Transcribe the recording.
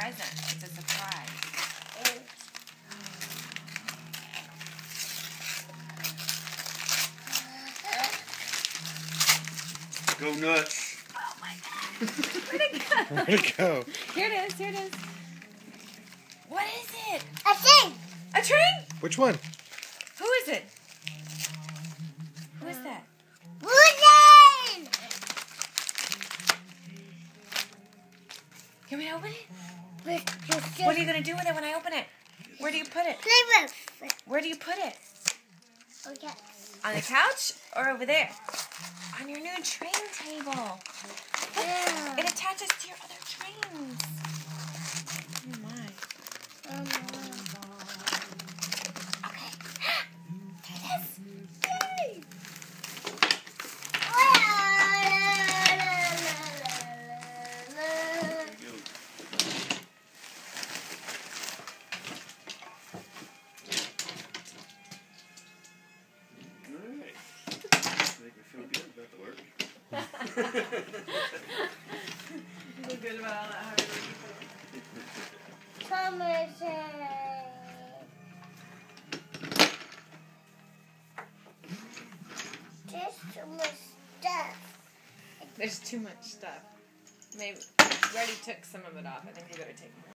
present. It's a surprise. Go nuts. Oh my God. Where'd it go? Where'd it go? Here it is. Here it is. What is it? A thing. A train? Which one? Who is it? Who is that? Wooden. Can we open it? What What are you going to do with it when I open it? Where do you put it? Play with. Where do you put it? Okay. On the couch or over there? On your new train table. Yeah. It attaches to your other trains. Oh my. Okay. Do this. Yay! Alright. Make me feel good about the work. You feel good about all that hard work. There's too much stuff. Maybe we already took some of it off. I think we better take more.